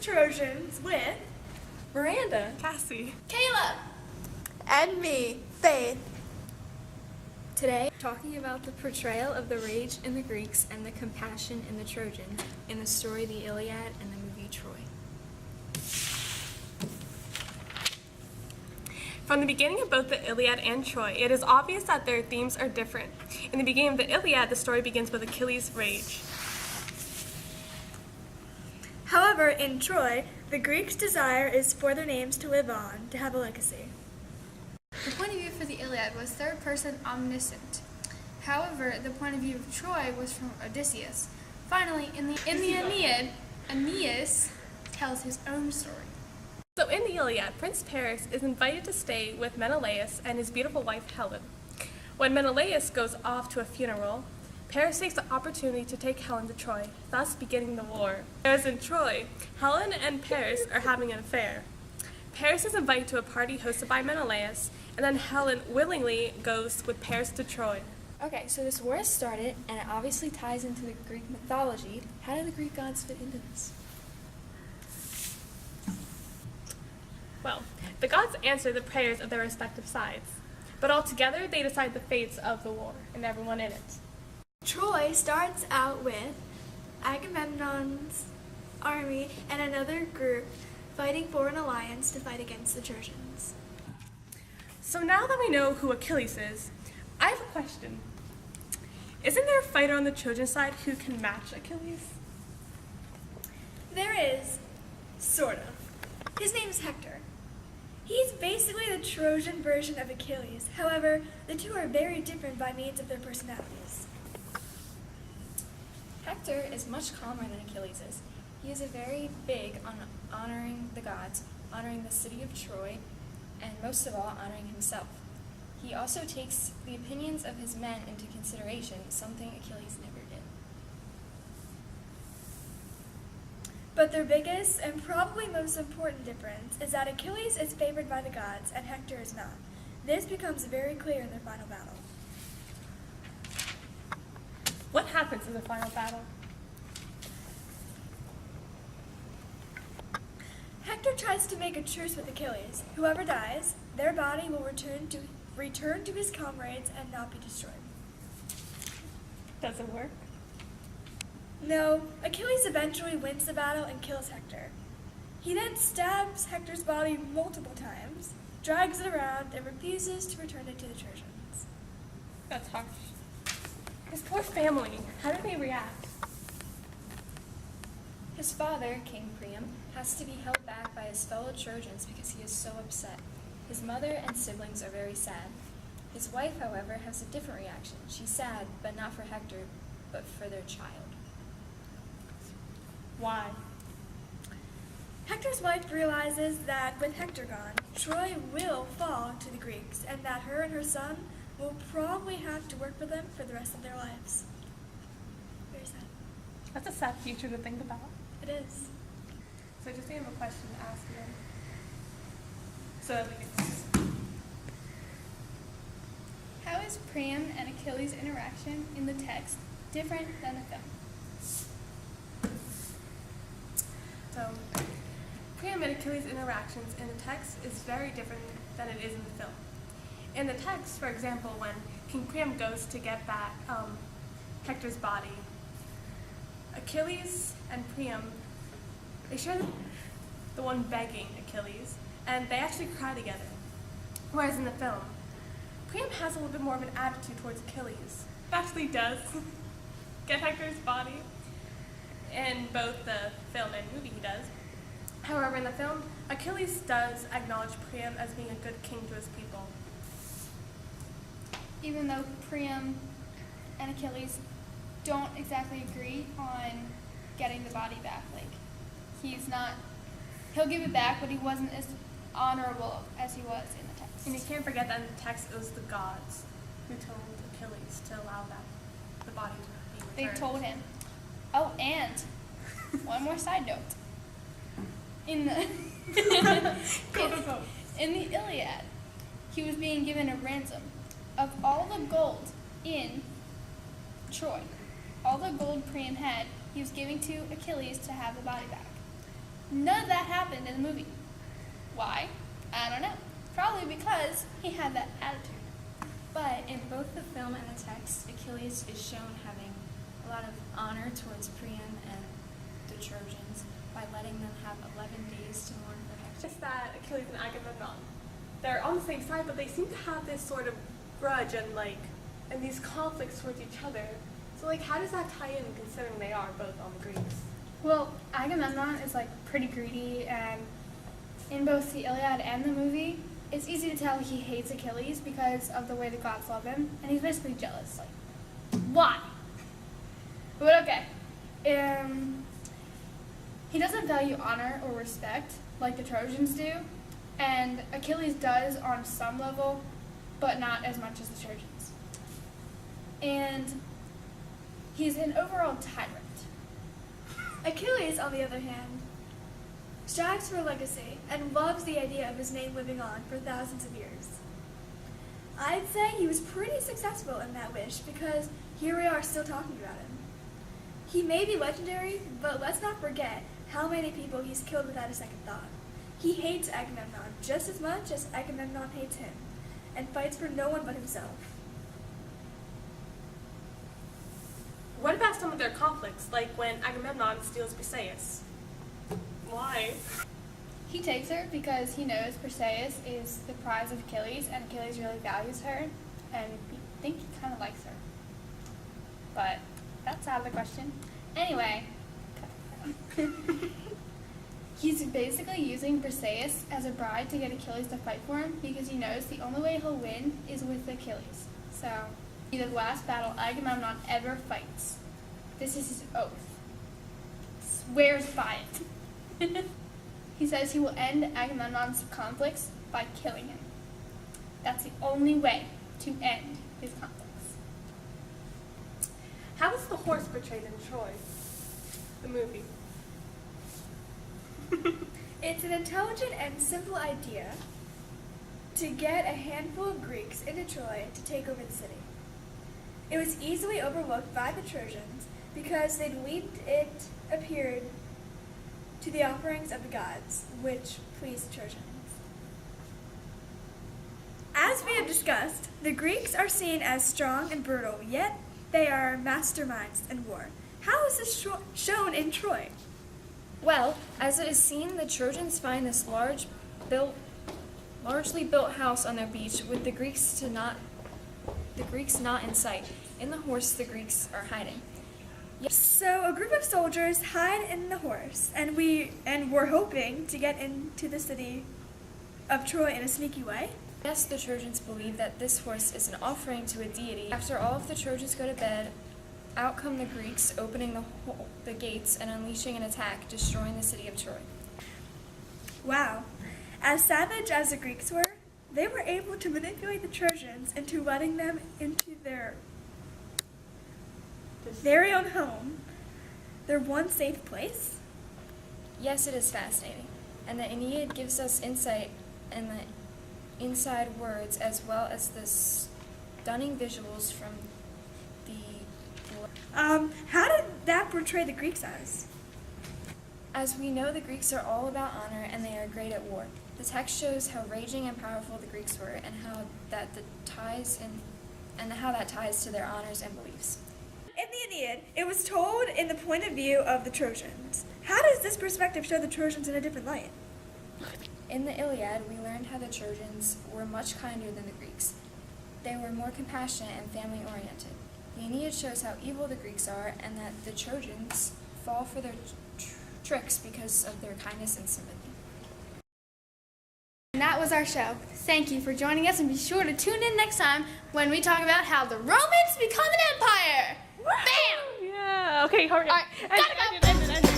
Trojans with Miranda, Cassie, Caleb, and me, Faith. today talking about the portrayal of the rage in the Greeks and the compassion in the Trojans in the story The Iliad and the movie Troy. From the beginning of both the Iliad and Troy, it is obvious that their themes are different. In the beginning of the Iliad, the story begins with Achilles' rage. However, in Troy, the Greeks' desire is for their names to live on, to have a legacy. The point of view for the Iliad was third-person omniscient. However, the point of view of Troy was from Odysseus. Finally, in the Aeneid, Aeneas tells his own story. So in the Iliad, Prince Paris is invited to stay with Menelaus and his beautiful wife Helen. When Menelaus goes off to a funeral, Paris takes the opportunity to take Helen to Troy, thus beginning the war. Whereas in Troy, Helen and Paris are having an affair. Paris is invited to a party hosted by Menelaus, and then Helen willingly goes with Paris to Troy. Okay, so this war has started, and it obviously ties into the Greek mythology. How do the Greek gods fit into this? Well, the gods answer the prayers of their respective sides, but altogether they decide the fates of the war and everyone in it. Troy starts out with Agamemnon's army and another group fighting for an alliance to fight against the Trojans. So now that we know who Achilles is, I have a question. Isn't there a fighter on the Trojan side who can match Achilles? There is, sort of. His name's Hector. He's basically the Trojan version of Achilles. However, the two are very different by means of their personalities. Hector is much calmer than Achilles is. He is very big on honoring the gods, honoring the city of Troy, and most of all, honoring himself. He also takes the opinions of his men into consideration, something Achilles never did. But their biggest and probably most important difference is that Achilles is favored by the gods and Hector is not. This becomes very clear in their final battle. What happens in the final battle? Hector tries to make a truce with Achilles. Whoever dies, their body will return to his comrades and not be destroyed. Does it work? No, Achilles eventually wins the battle and kills Hector. He then stabs Hector's body multiple times, drags it around, and refuses to return it to the Trojans. That's harsh. His poor family, how do they react? His father, King Priam, has to be held back by his fellow Trojans because he is so upset. His mother and siblings are very sad. His wife, however, has a different reaction. She's sad, but not for Hector, but for their child. Why? Hector's wife realizes that with Hector gone, Troy will fall to the Greeks, and that her and her son will probably have to work for them for the rest of their lives. Very sad. That's a sad future to think about. It is. So I just have a question to ask you. So, How is Priam and Achilles' interaction in the text different than the film? So, Priam and Achilles' interactions in the text is very different than it is in the film. In the text, for example, when King Priam goes to get back Hector's body, Achilles and Priam, they share the one begging Achilles, and they actually cry together. Whereas in the film, Priam has a little bit more of an attitude towards Achilles. He actually does get Hector's body. In both the film and movie he does. However, in the film, Achilles does acknowledge Priam as being a good king to his people. Even though Priam and Achilles don't exactly agree on getting the body back. Like, he'll give it back, but he wasn't as honorable as he was in the text. And you can't forget that in the text it was the gods who told Achilles to allow the body to be returned. They told him. Oh, and one more side note. In the in the Iliad, he was being given a ransom of all the gold in Troy. All the gold Priam had, he was giving to Achilles to have the body back. None of that happened in the movie. Why? I don't know. Probably because he had that attitude. But in both the film and the text, Achilles is shown having a lot of honor towards Priam and the Trojans by letting them have 11 days to mourn for Hector. Just that Achilles and Agamemnon, they're on the same side, but they seem to have this sort of grudge and these conflicts towards each other. So how does that tie in, considering they are both on the Greeks? Well, Agamemnon is pretty greedy, and in both the Iliad and the movie, it's easy to tell he hates Achilles because of the way the gods love him, and he's basically jealous. Why? But okay. He doesn't value honor or respect like the Trojans do, and Achilles does on some level, but not as much as the Trojans. And he's an overall tyrant. Achilles, on the other hand, strives for a legacy and loves the idea of his name living on for thousands of years. I'd say he was pretty successful in that wish because here we are still talking about him. He may be legendary, but let's not forget how many people he's killed without a second thought. He hates Agamemnon just as much as Agamemnon hates him, and fights for no one but himself. What about some of their conflicts, like when Agamemnon steals Briseis? Why? He takes her because he knows Briseis is the prize of Achilles, and Achilles really values her, and we think he kind of likes her. But that's out of the question. Anyway, he's basically using Briseis as a bride to get Achilles to fight for him because he knows the only way he'll win is with Achilles. So, the last battle Agamemnon ever fights. This is his oath. Swears by it. He says he will end Agamemnon's conflicts by killing him. That's the only way to end his conflicts. How was the horse portrayed in Troy, the movie? It's an intelligent and simple idea to get a handful of Greeks into Troy to take over the city. It was easily overlooked by the Trojans because they believed it appeared to the offerings of the gods, which pleased the Trojans. As we have discussed, the Greeks are seen as strong and brutal, yet they are masterminds in war. How is this shown in Troy? Well, as it is seen, the Trojans find this largely built house on their beach with the Greeks not in sight. In the horse, the Greeks are hiding. So a group of soldiers hide in the horse, and we're hoping to get into the city of Troy in a sneaky way. Yes, the Trojans believe that this horse is an offering to a deity. After all of the Trojans go to bed, out come the Greeks, opening the gates and unleashing an attack, destroying the city of Troy. Wow. As savage as the Greeks were, they were able to manipulate the Trojans into letting them into their very own home, their one safe place. Yes, it is fascinating. And the Aeneid gives us insight and the inside words as well as the stunning visuals from the... How did that portray the Greeks as? As we know, the Greeks are all about honor and they are great at war. The text shows how raging and powerful the Greeks were and how that ties to their honors and beliefs. In the Aeneid, it was told in the point of view of the Trojans. How does this perspective show the Trojans in a different light? In the Iliad, we learned how the Trojans were much kinder than the Greeks. They were more compassionate and family-oriented. The Aeneid shows how evil the Greeks are and that the Trojans fall for their tricks because of their kindness and sympathy. And that was our show. Thank you for joining us, and be sure to tune in next time when we talk about how the Romans become an empire. Bam! Yeah, okay, hurry up. All right, gotta go. End it.